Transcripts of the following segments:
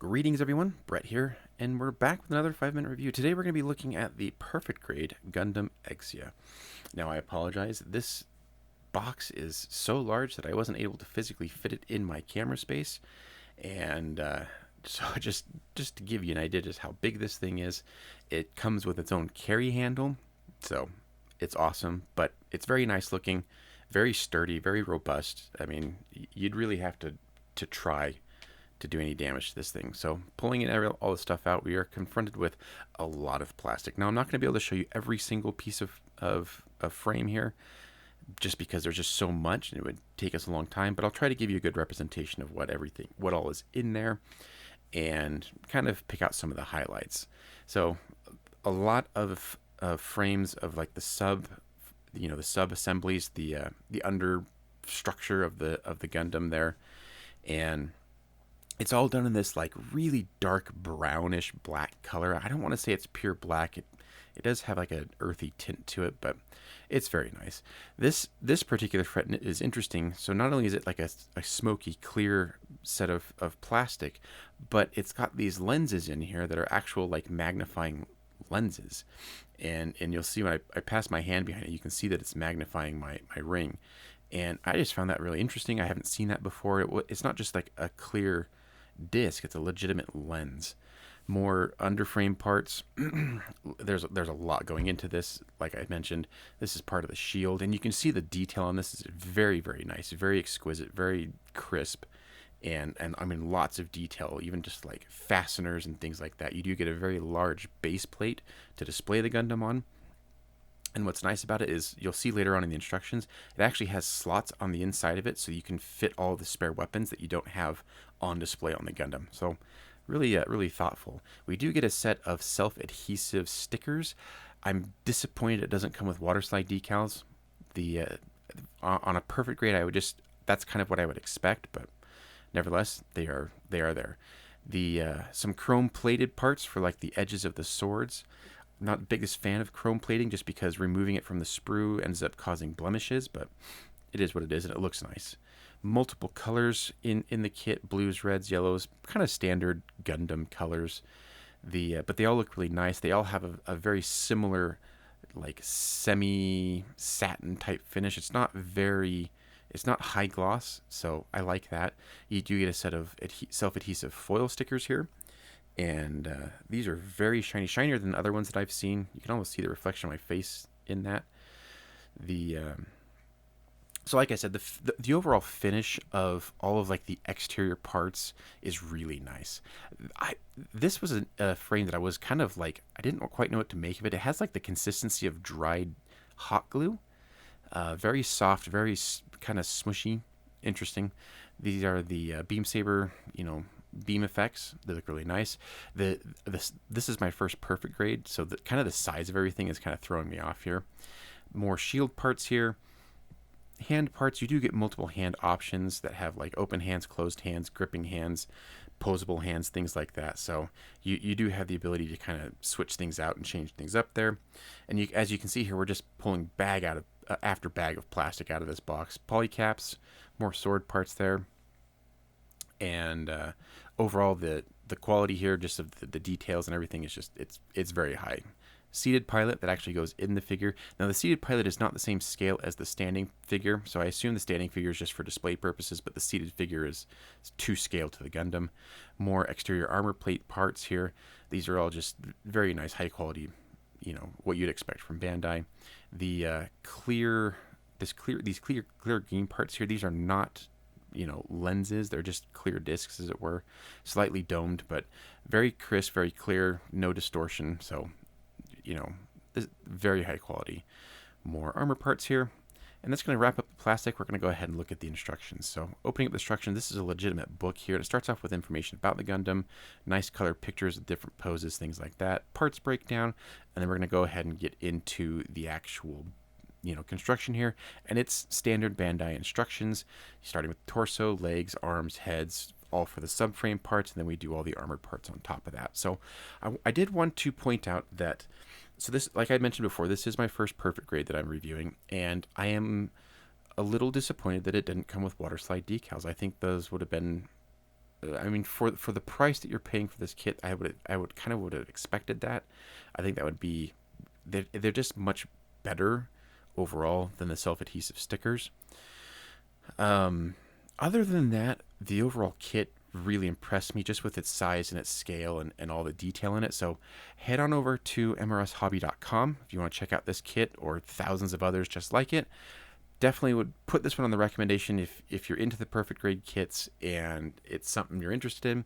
Greetings everyone, Brett here, and we're back with another 5-minute review. Today we're going to be looking at the Perfect Grade Gundam Exia. Now I apologize, this box is so large that I wasn't able to physically fit it in my camera space, and so just to give you an idea just how big this thing is, it comes with its own carry handle, so it's awesome, but it's very nice looking, very sturdy, very robust. I mean, you'd really have to try to do any damage to this thing. So pulling all the stuff out, we are confronted with a lot of plastic. Now I'm not going to be able to show you every single piece of frame here, just because there's just so much and it would take us a long time, but I'll try to give you a good representation of what all is in there, and kind of pick out some of the highlights. So a lot of frames of like the sub assemblies, the under structure of the Gundam there, and it's all done in this like really dark brownish black color. I don't want to say it's pure black. It does have like an earthy tint to it, but it's very nice. This particular fret is interesting. So not only is it like a smoky clear set of plastic, but it's got these lenses in here that are actual like magnifying lenses. And you'll see when I pass my hand behind it, you can see that it's magnifying my ring. And I just found that really interesting. I haven't seen that before. It's not just like a clear disc, it's a legitimate lens. More underframe parts. there's a lot going into this. Like I mentioned, this is part of the shield, and you can see the detail on this is very, very nice, very exquisite, very crisp, and I mean lots of detail, even just like fasteners and things like that. You do get a very large base plate to display the Gundam on. And what's nice about it is you'll see later on in the instructions, it actually has slots on the inside of it so you can fit all the spare weapons that you don't have on display on the Gundam. So really thoughtful. We do get a set of self-adhesive stickers. I'm disappointed it doesn't come with water slide decals. On a Perfect Grade, that's kind of what I would expect, but nevertheless, they are there. Some chrome plated parts for like the edges of the swords. Not the biggest fan of chrome plating just because removing it from the sprue ends up causing blemishes, but it is what it is and it looks nice. Multiple colors in the kit, blues, reds, yellows, kind of standard Gundam colors. But they all look really nice. They all have a very similar like semi satin type finish. It's not high gloss, so I like that. You do get a set of self-adhesive foil stickers here. And these are very shiny, shinier than other ones that I've seen. You can almost see the reflection of my face in that. So like I said, the overall finish of all of like the exterior parts is really nice. This was a frame that I was kind of like, I didn't quite know what to make of it. It has like the consistency of dried hot glue. Very soft, very kind of smushy, interesting. These are the Beam Saber, beam effects. They look really nice. This is my first Perfect Grade, so kind of the size of everything is kind of throwing me off here. More shield parts here. Hand parts, you do get multiple hand options that have like open hands, closed hands, gripping hands, posable hands, things like that. So you do have the ability to kind of switch things out and change things up there. And as you can see here, we're just pulling bag after bag of plastic out of this box. Polycaps, more sword parts there. And overall, the quality here, just of the details and everything, is just it's very high. Seated pilot that actually goes in the figure. Now the seated pilot is not the same scale as the standing figure, so I assume the standing figure is just for display purposes, but the seated figure is to scale to the Gundam. More exterior armor plate parts here. These are all just very nice, high quality. What you'd expect from Bandai. These clear green parts here. These are not lenses. They're just clear discs, as it were, slightly domed, but very crisp, very clear, no distortion. So, this very high quality. More armor parts here. And that's going to wrap up the plastic. We're going to go ahead and look at the instructions. So opening up the instructions, this is a legitimate book here. It starts off with information about the Gundam, nice color pictures of different poses, things like that, parts breakdown, and then we're going to go ahead and get into the actual construction here, and it's standard Bandai instructions, starting with torso, legs, arms, heads, all for the subframe parts, and then we do all the armored parts on top of that. So I did want to point out that, so this, like I mentioned before, this is my first Perfect Grade that I'm reviewing, and I am a little disappointed that it didn't come with water slide decals. I think those would have been I mean, for the price that you're paying for this kit, would have expected that. I think that would be they're just much better overall than the self-adhesive stickers. Other than that, the overall kit really impressed me just with its size and its scale and all the detail in it. So head on over to mrshobby.com if you want to check out this kit or thousands of others just like it. Definitely would put this one on the recommendation if you're into the Perfect Grade kits and it's something you're interested in.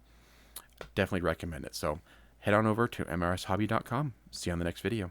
Definitely recommend it. So head on over to mrshobby.com. See you on the next video.